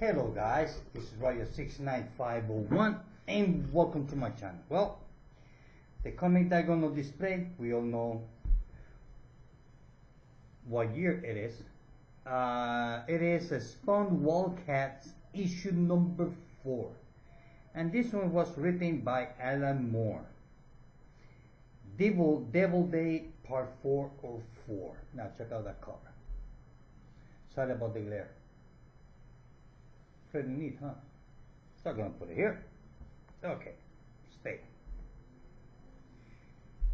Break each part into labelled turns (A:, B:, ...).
A: Hello guys, this is Radio 69501 and welcome to my channel. Well, the comic that I'm going to display, we all know what year it is. It is a Spawn Wildcats issue number 4. And this one was written by Alan Moore. Devil Day Part 4 or 4. Now check out that cover. Sorry about the glare. Pretty neat, huh? So I'm going to put it here. Okay, stay.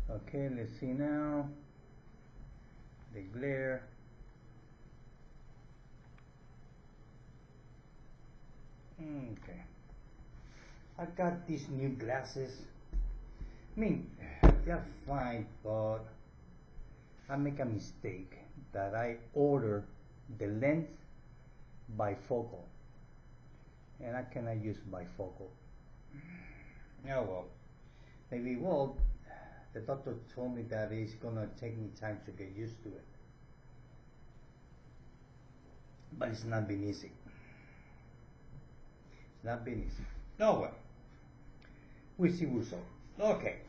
A: Okay, let's see now. The glare. Okay. I got these new glasses. I mean, they're fine, but I make a mistake that I order the lens bifocal. And I cannot use bifocal. Oh well. Maybe, well, the doctor told me that it's gonna take me time to get used to it. But it's not been easy. It's not been easy. Oh well. We see Wuso. Okay.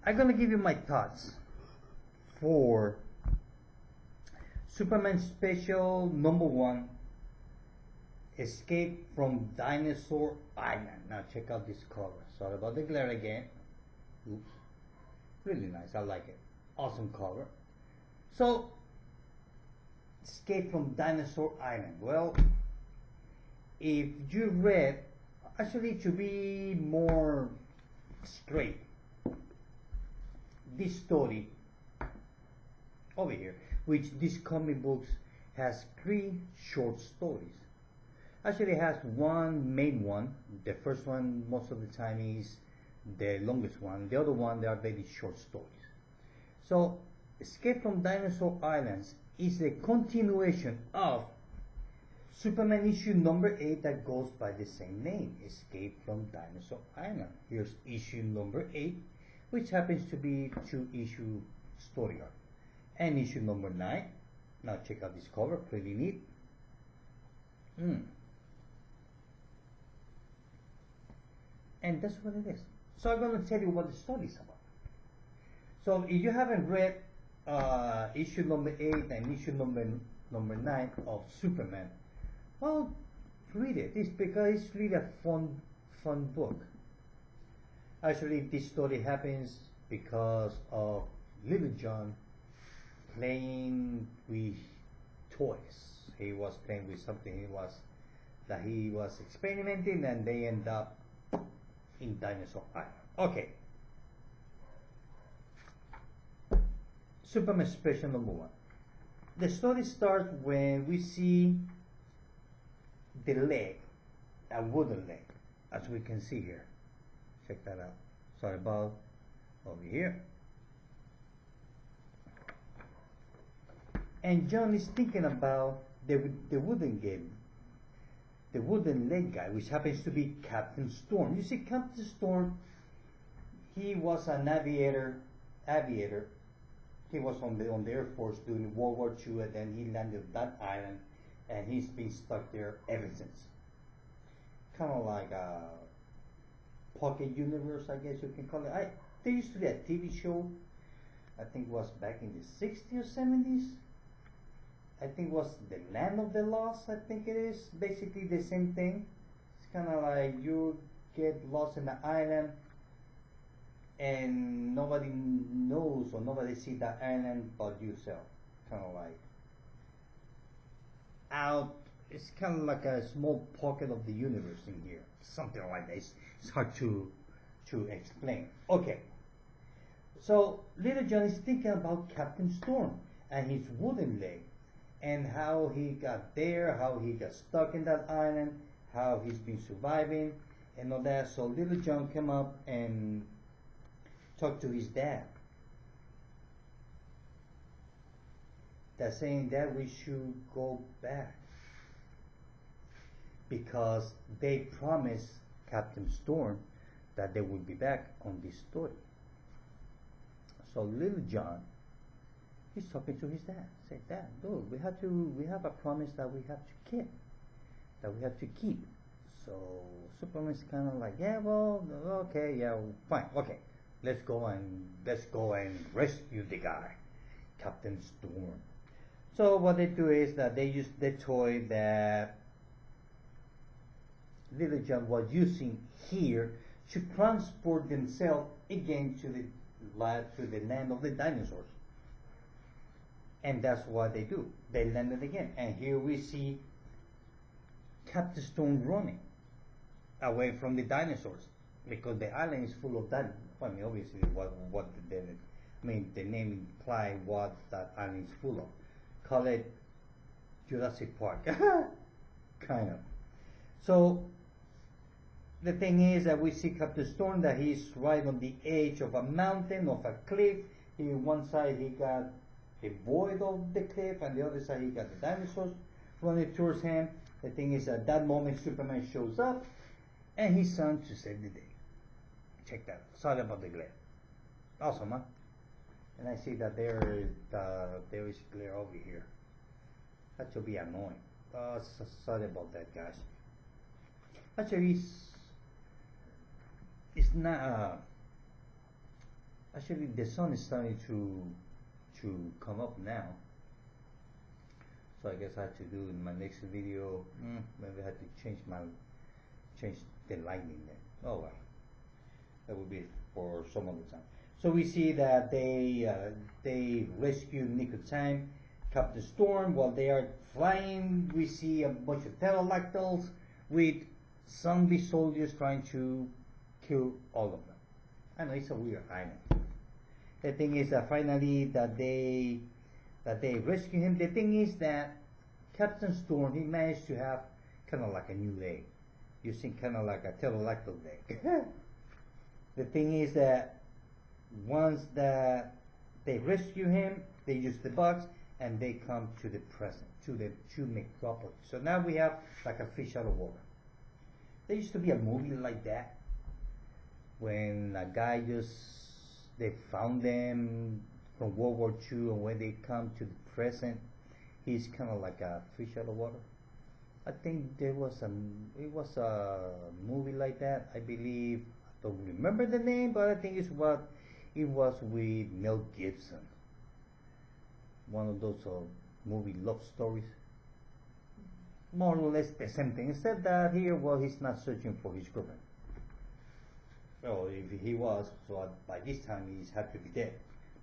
A: I'm gonna give you my thoughts for Superman Special number 1, Escape from Dinosaur Island. Now check out this cover. Sorry about the glare again. Oops. Really nice. I like it. Awesome cover. So, Escape from Dinosaur Island. Well, if you read, actually it should be more straight. This story over here, which this comic books has 3 short stories. Actually, it has one main one. The first one, most of the time, is the longest one. The other one, they are very short stories. So, Escape from Dinosaur Islands is a continuation of Superman issue number 8 that goes by the same name, Escape from Dinosaur Island. Here's issue number 8, which happens to be 2-issue story arc. And issue number 9. Now check out this cover, pretty neat. And that's what it is. So I'm going to tell you what the story is about. So if you haven't read issue number 8 and issue number 9 of Superman, well, read it. It's because it's really a fun book. Actually, this story happens because of Little John playing with toys. He was playing with something he was experimenting, and they end up in Dinosaur Island. Okay. Superman Special number 1. The story starts when we see the leg, a wooden leg, as we can see here. Check that out. Sorry about over here. And John is thinking about the wooden game, the wooden leg guy, which happens to be Captain Storm. You see, Captain Storm, he was an aviator. He was on the Air Force during World War II, and then he landed on that island, and he's been stuck there ever since. Kind of like a pocket universe, I guess you can call it. There used to be a TV show, I think it was back in the 60s or 70s. I think it was The Land of the Lost, I think it is. Basically the same thing. It's kind of like you get lost in the island and nobody knows or nobody sees the island but yourself. Kind of like out. It's kind of like a small pocket of the universe in here. Something like that. It's hard to explain. Okay. So Little John is thinking about Captain Storm and his wooden leg, and how he got there, how he got stuck in that island, how he's been surviving, and all that. So Little John came up and talked to his dad. That's saying that we should go back because they promised Captain Storm that they would be back on this story. So Little John, he's talking to his dad. Say, Dad, look, we have a promise that we have to keep. that we have to keep. So Superman's kind of like, yeah, well, okay, yeah, fine, okay, let's go and rescue the guy, Captain Storm. So what they do is that they use the toy that Little John was using here to transport themselves again to the land of the dinosaurs. And that's what they do. They landed again. And here we see Captain Stone running away from the dinosaurs because the island is full of dinosaurs. I mean, obviously, the name implies what that island is full of. Call it Jurassic Park, kind of. So the thing is that we see Captain Stone that he's right on the edge of a mountain, of a cliff. One side he got a void of the cliff, and the other side he got the dinosaurs running towards him. The thing is, at that moment, Superman shows up, and he's sent to save the day. Check that out. Sorry about the glare. Awesome, huh? And I see that there is glare over here. That should be annoying. Sorry about that, guys. Actually, it's not. Actually, the sun is starting to come up now. So I guess I have to do in my next video. Maybe I have to change the lighting there. Oh well, that will be for some other time. So we see that they rescue Nick of Time, Captain Storm. While they are flying, we see a bunch of pterodactyls with zombie soldiers trying to kill all of them. I know it's a weird island. The thing is that finally that they rescue him. The thing is that Captain Storm, he managed to have kind of like a new leg, using kind of like a pterodactyl leg. The thing is that once that they rescue him, they use the box and they come to the present, to Metropolis. So now we have like a fish out of water. There used to be a movie like that when a guy they found them from World War II, and when they come to the present, he's kind of like a fish out of water. I think it was a movie like that. I believe, I don't remember the name, but I think it was with Mel Gibson. One of those movie love stories. More or less the same thing, except that here, well, he's not searching for his girlfriend. Well, if he was, so by this time he's had to be dead,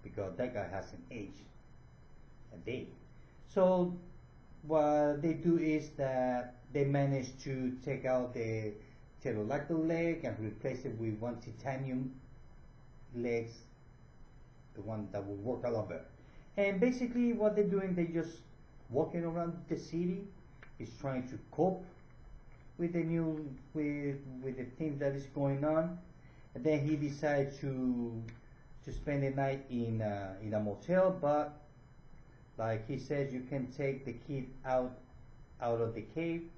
A: because that guy hasn't aged a day. So what they do is that they manage to take out the pterodactyl leg and replace it with one titanium legs, the one that will work a lot better. And basically what they're doing, they're just walking around the city. He's trying to cope with the the things that is going on. And then he decides to spend the night in a motel, but like he says, you can take the kid out of the cave,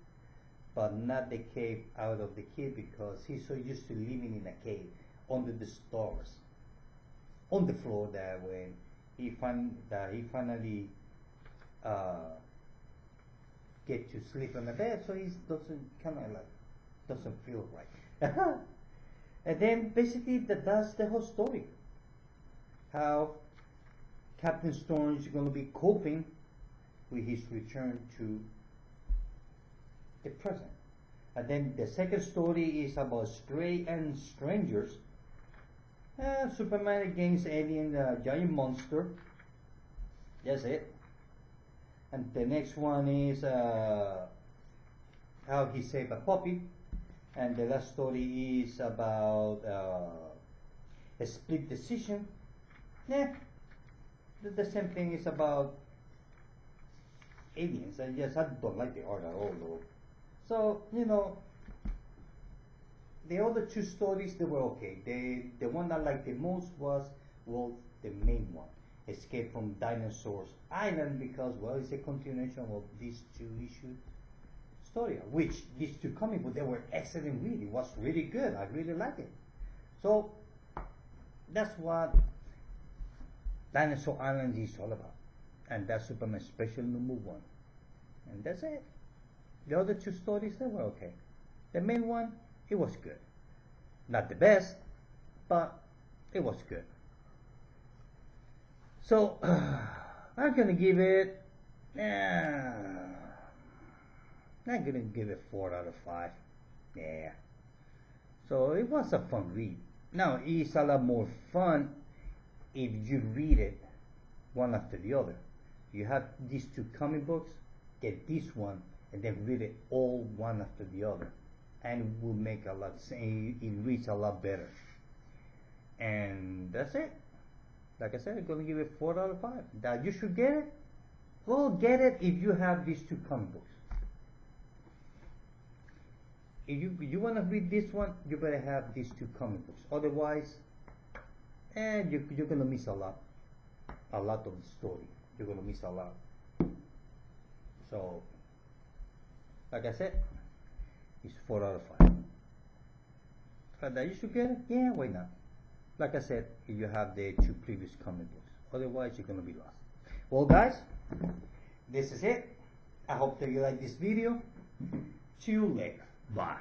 A: but not the cave out of the kid, because he's so used to living in a cave under the stars, on the floor, that when he finally get to sleep on the bed, so he doesn't feel right. And then basically that's the whole story. How Captain Storm is going to be coping with his return to the present. And then the second story is about Stray and Strangers. Superman against alien giant monster. That's it. And the next one is how he saved a puppy. And the last story is about a split decision. Yeah, the same thing is about aliens. I don't like the art at all, though. So, the other two stories, they were okay. The one I liked the most was, well, the main one, Escape from Dinosaurs Island, because, well, it's a continuation of these two issues story, which these two comic books, they were excellent reading. It was really good. I really liked it. So that's what Dinosaur Island is all about. And that's Superman Special #1. And that's it. The other two stories, they were okay. The main one, it was good. Not the best, but it was good. So, I'm gonna give it, I'm gonna give it 4 out of 5. Yeah. So it was a fun read. Now, it's a lot more fun if you read it one after the other. You have these two comic books, get this one, and then read it all one after the other. And it will make a lot, it reads a lot better. And that's it. Like I said, I'm gonna give it 4 out of 5. That you should get it. Well, get it if you have these two comic books. If you want to read this one, you better have these two comic books. Otherwise, you're gonna miss a lot of the story. You're gonna miss a lot. So, like I said, it's 4 out of 5. But that you should get it? Yeah, why not? Like I said, if you have the two previous comic books. Otherwise, you're gonna be lost. Well, guys, this is it. I hope that you like this video. See you later. Bye.